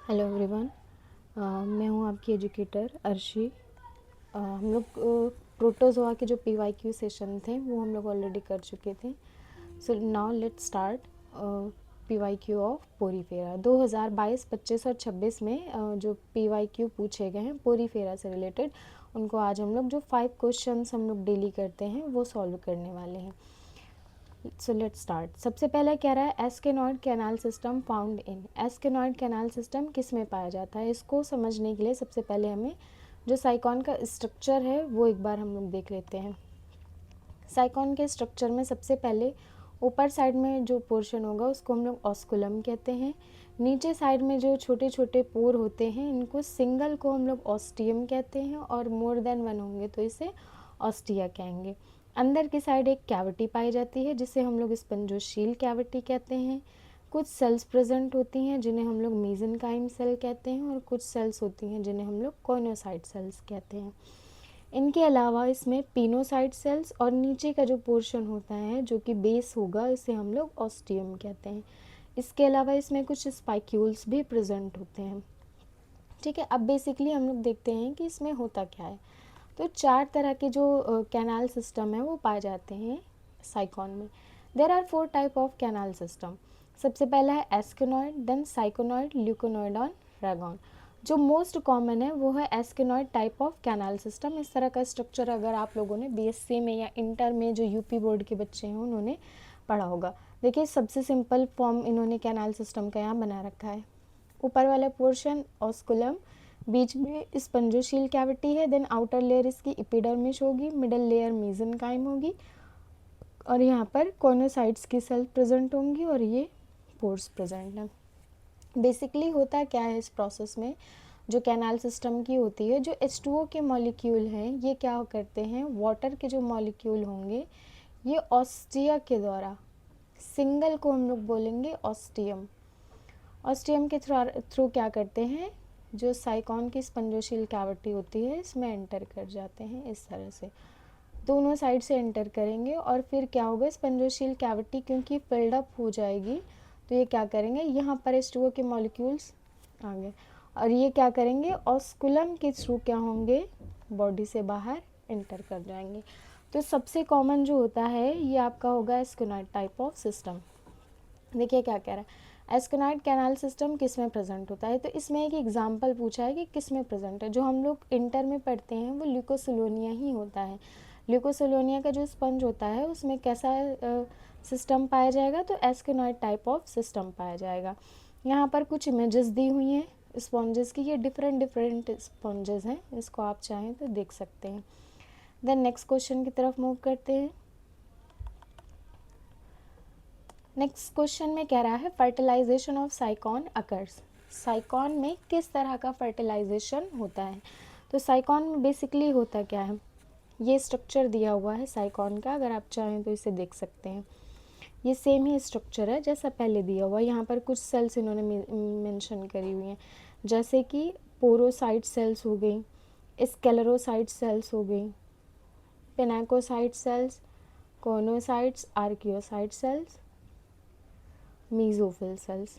Hello everyone. मैं हूँ आपकी एजुकेटर अर्शी। हम लोग प्रोटोजोआ के जो पीवाईक्यू सेशन थे वो हम लोग ऑलरेडी कर चुके थे। So now let's start PYQ of Porifera. 2022, 25 और 26 में जो पीवाईक्यू पूछे गए हैं पोरीफेरा से रिलेटेड, उनको आज हम लोग जो 5 क्वेश्चंस हम लोग डेली करते हैं वो सॉल्व करने वाले हैं। So let's start. सबसे पहले कह रहा है asconoid canal system found in. Asconoid canal system किस में पाया जाता है, इसको समझने के लिए सबसे पहले हमें जो साइकॉन का स्ट्रक्चर है वो एक बार हम लोग देख लेते हैं। साइकॉन के स्ट्रक्चर में सबसे पहले ऊपर साइड में जो पोर्शन होगा उसको हम लोग ऑस्कुलम कहते हैं। नीचे साइड में जो छोटे छोटे पोर होते हैं इनको सिंगल को हम लोग ऑस्टियम कहते हैं, और मोर देन वन होंगे तो इसे ऑस्टिया कहेंगे। अंदर की साइड एक कैविटी पाई जाती है जिसे हम लोग स्पंजोशील कैविटी कहते हैं। कुछ सेल्स प्रेजेंट होती हैं जिन्हें हम लोग मेसेनकाइम सेल कहते हैं, और कुछ सेल्स होती हैं जिन्हें हम लोग कॉर्नोसाइट सेल्स कहते हैं। इनके अलावा इसमें पिनोसाइट सेल्स और नीचे का जो पोर्शन होता है जो कि बेस होगा इसे हम लोग ऑस्टियम कहते हैं। इसके अलावा इसमें कुछ स्पाइक्यूल्स भी प्रेजेंट होते हैं। ठीक है, अब बेसिकली हम लोग देखते हैं कि इसमें होता क्या है। तो 4 तरह के जो कैनाल सिस्टम है वो पाए जाते हैं साइकॉन में। There are 4 type of canal system. सबसे पहला है एस्केनॉइड, देन साइकोनॉइड, ल्यूकोनॉइड और रैगॉन। जो मोस्ट कॉमन है वो है एस्केनॉइड टाइप ऑफ कैनाल सिस्टम। इस तरह का स्ट्रक्चर अगर आप लोगों ने बीएससी में या इंटर में जो यूपी बोर्ड के बच्चे हैं उन्होंने पढ़ा होगा। देखिए सबसे सिंपल फॉर्म इन्होंने कैनाल सिस्टम का यहाँ बना रखा है। ऊपर वाला पोर्शन ऑस्कुलम, बीच में स्पंजोशील कैविटी है, देन आउटर लेयर इसकी एपिडर्मिस होगी, मिडल लेयर मेसेनकाइम होगी, और यहाँ पर कॉर्नोसाइट्स की सेल प्रेजेंट होंगी और ये पोर्स प्रेजेंट है। बेसिकली होता क्या है इस प्रोसेस में, जो कैनाल सिस्टम की होती है, जो H2O के मॉलिक्यूल हैं ये क्या करते हैं, वाटर के जो मॉलिक्यूल होंगे ये ऑस्टिया के द्वारा, सिंगल को हम लोग बोलेंगे ऑस्टियम, ऑस्टियम के थ्रू क्या करते हैं, जो साइकॉन की स्पंजोशील कैविटी होती है इसमें एंटर कर जाते हैं। इस तरह से दोनों साइड से एंटर करेंगे और फिर क्या होगा, स्पंजोशील कैविटी क्योंकि फिल्ड अप हो जाएगी तो ये क्या करेंगे, यहाँ पर H2O के मॉलिक्यूल्स आ गए और ये क्या करेंगे, ऑस्कुलम के थ्रू क्या होंगे, बॉडी से बाहर एंटर कर जाएंगे। तो सबसे कॉमन जो होता है ये आपका होगा एस्केनॉइड टाइप ऑफ सिस्टम। देखिए क्या कह रहा है, एस्केनॉइड कैनाल सिस्टम किस में प्रेजेंट होता है, तो इसमें एक एग्जांपल पूछा है कि किस में प्रेजेंट है। जो हम लोग इंटर में पढ़ते हैं वो ल्यूकोसिलोनिया ही होता है। ल्यूकोसिलोनिया का जो स्पंज होता है उसमें कैसा सिस्टम पाया जाएगा, तो एस्केनॉइड टाइप ऑफ सिस्टम पाया जाएगा। यहाँ पर कुछ इमेजेस दी हुई हैं स्पॉन्जेस की, ये डिफरेंट डिफरेंट स्पॉन्जेस हैं, इसको आप चाहें तो देख सकते हैं। देन नेक्स्ट क्वेश्चन की तरफ मूव करते हैं। नेक्स्ट क्वेश्चन में कह रहा है fertilisation of Sycon occurs. Sycon में किस तरह का फर्टिलाइजेशन होता है, तो साइकॉन में बेसिकली होता क्या है, ये स्ट्रक्चर दिया हुआ है साइकॉन का, अगर आप चाहें तो इसे देख सकते हैं। ये सेम ही स्ट्रक्चर है जैसा पहले दिया हुआ है। यहाँ पर कुछ सेल्स इन्होंने मेंशन करी हुई हैं, जैसे कि पोरोसाइट सेल्स हो गई, स्केलेरोसाइट सेल्स हो गई, pinacocyte cells, choanocytes, archaeocyte cells, mesophyll cells.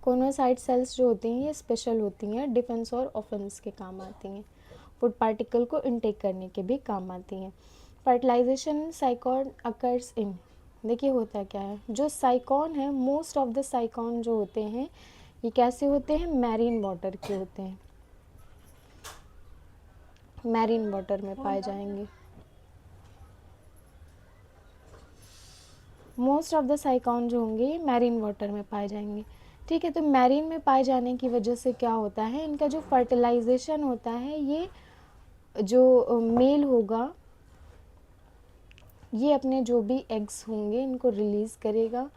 Choanocyte cells जो होती हैं ये स्पेशल होती हैं, डिफेंस और ऑफेंस के काम आती हैं, फूड पार्टिकल को इनटेक करने के भी काम आती हैं। फर्टिलाइजेशन साइकॉन अकर्स इन, देखिए होता क्या है, जो साइकॉन है मोस्ट ऑफ द साइकॉन जो होते हैं ये कैसे होते हैं, मैरीन वाटर के होते हैं, मैरीन वाटर में पाए जाएंगे। मोस्ट ऑफ द साइकॉन जो होंगे ये मैरीन वाटर में पाए जाएंगे। ठीक है, तो मैरीन में पाए जाने की वजह से क्या होता है, इनका जो फर्टिलाइजेशन होता है ये जो मेल होगा ये अपने जो भी एग्स होंगे इनको रिलीज़ करेगा,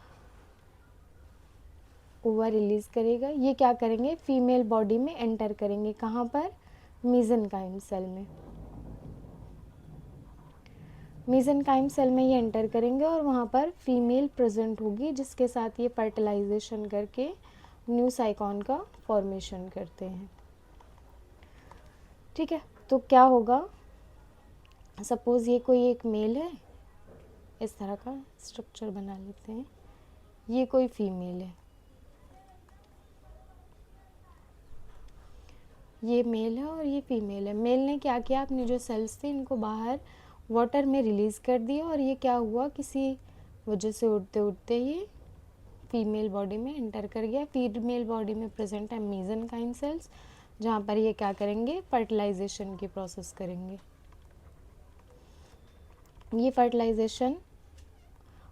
ओवर रिलीज़ करेगा। ये क्या करेंगे, फीमेल बॉडी में एंटर करेंगे, कहाँ पर, मेसेनकाइम सेल में। मेसेनकाइम सेल में ये एंटर करेंगे और वहाँ पर फीमेल प्रेजेंट होगी जिसके साथ ये फर्टिलाइजेशन करके न्यू साइकॉन का फॉर्मेशन करते हैं। ठीक है, तो क्या होगा, सपोज ये कोई एक मेल है, इस तरह का स्ट्रक्चर बना लेते हैं, ये कोई फीमेल है, ये मेल है और ये फीमेल है। मेल ने क्या किया, अपनी जो सेल्स थे इनको बाहर वाटर में रिलीज़ कर दिया और ये क्या हुआ, किसी वजह से उड़ते उड़ते ये फीमेल बॉडी में एंटर कर गया। फीमेल बॉडी में प्रेजेंट है मेसेनकाइम सेल्स, जहाँ पर ये क्या करेंगे, फर्टिलाइजेशन की प्रोसेस करेंगे। ये फर्टिलाइजेशन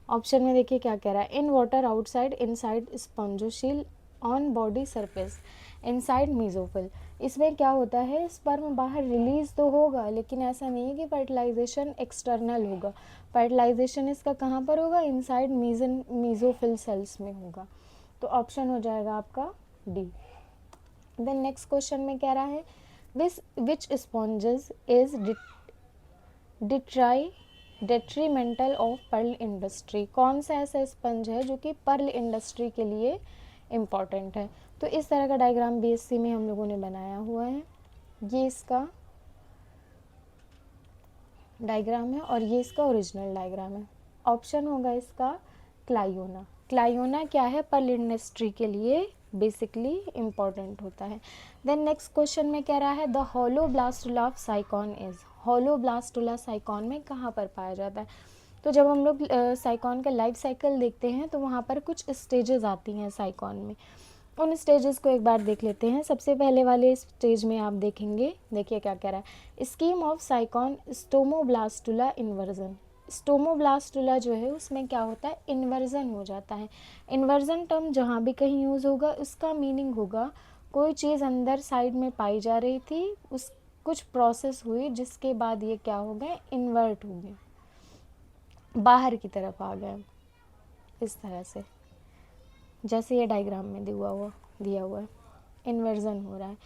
ऑप्शन में देखिए क्या कह रहा है, in water outside inside spongocoel on body surface inside mesophyll. इसमें क्या होता है, स्पर्म बाहर रिलीज तो होगा लेकिन ऐसा नहीं है कि फर्टिलाइजेशन एक्सटर्नल होगा। फर्टिलाइजेशन इसका कहाँ पर होगा, इनसाइड मीजोफिल सेल्स में होगा। तो ऑप्शन हो जाएगा आपका डी। देन नेक्स्ट क्वेश्चन में कह रहा है which sponges is detrimental of pearl industry. कौन सा ऐसा स्पंज है जो कि पर्ल इंडस्ट्री के लिए इम्पॉर्टेंट है। तो इस तरह का डायग्राम बीएससी में हम लोगों ने बनाया हुआ है। ये इसका डायग्राम है और ये इसका ओरिजिनल डायग्राम है। ऑप्शन होगा इसका क्लायोना। क्लायोना क्या है, पर्ल इंडस्ट्री के लिए बेसिकली इम्पॉर्टेंट होता है। देन नेक्स्ट क्वेश्चन में कह रहा है the holoblastula of sycon is. Holoblastula sycon में कहाँ पर पाया जाता है। तो जब हम लोग साइकॉन का लाइफ साइकिल देखते हैं तो वहाँ पर कुछ स्टेजेस आती हैं साइकॉन में। उन स्टेजेस को एक बार देख लेते हैं। सबसे पहले वाले स्टेज में आप देखेंगे, देखिए क्या कह रहा है, स्कीम ऑफ साइकॉन स्टोमोब्लास्टुला इन्वर्जन। स्टोमोब्लास्टुला जो है उसमें क्या होता है, इन्वर्जन हो जाता है। इन्वर्जन टर्म जहाँ भी कहीं यूज़ होगा उसका मीनिंग होगा कोई चीज़ अंदर साइड में पाई जा रही थी, उस कुछ प्रोसेस हुई जिसके बाद ये क्या हो गए, इन्वर्ट हो गए, बाहर की तरफ आ गए, इस तरह से जैसे ये डायग्राम में दिया हुआ है, इन्वर्जन हो रहा है।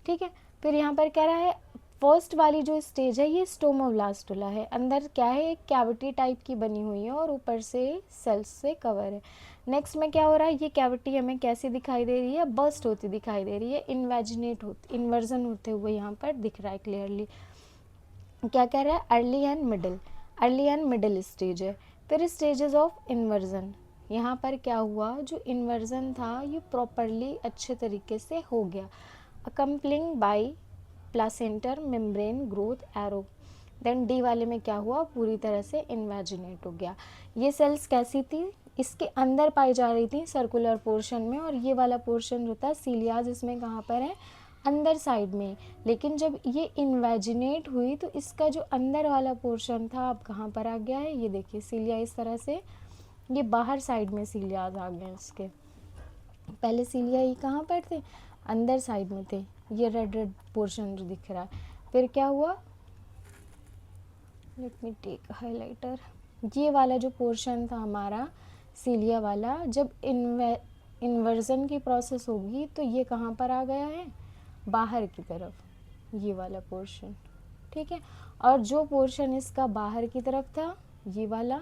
ठीक है, फिर यहाँ पर कह रहा है फर्स्ट वाली जो स्टेज है ये स्टोमोब्लास्टुला है। अंदर क्या है, एक कैविटी टाइप की बनी हुई है और ऊपर से सेल्स से कवर है। नेक्स्ट में क्या हो रहा है, ये कैविटी हमें कैसी दिखाई दे रही है, बस्ट होती दिखाई दे रही है, इन्वर्जन होते हुए यहाँ पर दिख रहा है क्लियरली। क्या कह रहा है, अर्ली एंड मिडिल स्टेज है। फिर स्टेजेस ऑफ इन्वर्जन, यहाँ पर क्या हुआ, जो इन्वर्जन था ये प्रॉपरली अच्छे तरीके से हो गया, accompanying by placenta membrane growth arrow. Then D वाले में क्या हुआ, पूरी तरह से इन्वेजिनेट हो गया। ये सेल्स कैसी थी, इसके अंदर पाई जा रही थी सर्कुलर पोर्शन में, और ये वाला पोर्शन जो था सीलियाज इसमें कहाँ पर है, अंदर साइड में। लेकिन जब ये इन्वेजिनेट हुई तो इसका जो अंदर वाला पोर्शन था अब कहाँ पर आ गया है, ये देखिए सीलिया इस तरह से, ये बाहर साइड में सीलियाज आ गए इसके। पहले सीलिया ये कहाँ पर थे, अंदर साइड में थे, ये रेड रेड पोर्शन जो दिख रहा है। फिर क्या हुआ, लेट मी टेक हाइलाइटर, ये वाला जो पोर्शन था हमारा सीलिया वाला, जब इन्वर्जन की प्रोसेस होगी तो ये कहाँ पर आ गया है, बाहर की तरफ, ये वाला पोर्शन। ठीक है, और जो पोर्शन इसका बाहर की तरफ था ये वाला,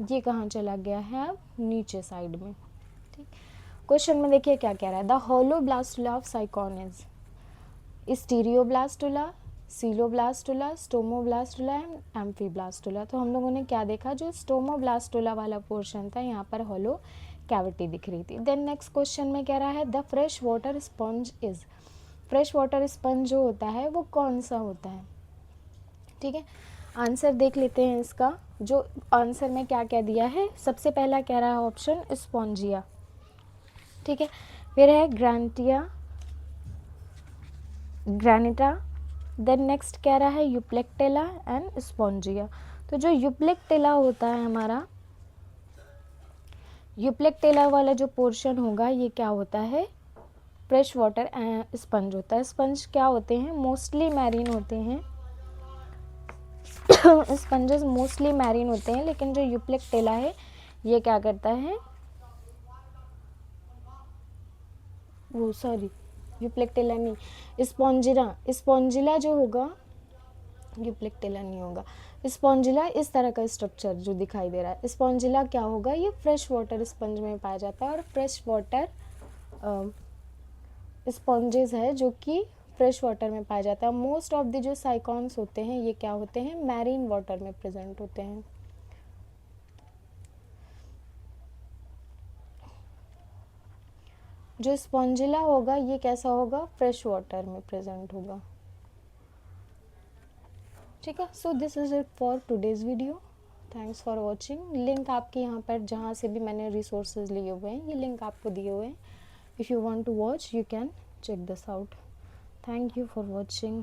ये कहाँ चला गया है, अब नीचे साइड में। ठीक, क्वेश्चन में देखिए क्या कह रहा है, the holoblastula of sycon is stereoblastula, coeloblastula, stomoblastula and amphiblastula. तो हम लोगों ने क्या देखा, जो स्टोमोब्लास्टुला वाला पोर्शन था यहाँ पर होलो कैविटी दिख रही थी। देन नेक्स्ट क्वेश्चन में कह रहा है the fresh water sponge is. Fresh water sponge जो होता है वो कौन सा होता है। ठीक है, आंसर देख लेते हैं इसका। जो आंसर में क्या क्या दिया है, सबसे पहला कह रहा है ऑप्शन स्पॉन्जिया। ठीक है, फिर है ग्रानिटा। देन नेक्स्ट कह रहा है यूप्लेक्टेला एंड स्पॉन्जिया। तो जो यूप्लेक्टेला होता है हमारा, यूप्लेक्टेला वाला जो पोर्शन होगा ये क्या होता है, फ्रेश वाटर स्पंज होता है। स्पंज क्या होते हैं, मोस्टली मैरीन होते हैं स्पंजेस मोस्टली मैरीन होते हैं, लेकिन जो यूप्लेक्टेला है ये क्या करता है, वो सॉरी यूप्लेक्टेला नहीं, स्पॉन्जिला जो होगा, यूप्लेक्टेला नहीं होगा, स्पॉन्जिला इस तरह का स्ट्रक्चर जो दिखाई दे रहा है, स्पॉन्जिला क्या होगा, ये फ्रेश वाटर स्पंज में पाया जाता है। और फ्रेश वाटर स्पॉन्जेस है जो कि फ्रेश वाटर में पाया जाता है। मोस्ट ऑफ द जो साइकॉन्स होते हैं ये क्या होते हैं, मैरीन वाटर में प्रेजेंट होते हैं। जो स्पॉन्जिला होगा ये कैसा होगा, फ्रेश वाटर में प्रेजेंट होगा। ठीक है, so this is it for today's video. Thanks for watching. Link आपके यहाँ पर जहाँ से भी मैंने रिसोर्सेज लिए हुए हैं, ये लिंक आपको दिए हुए हैं। If you want to watch you can check this out. Thank you for watching.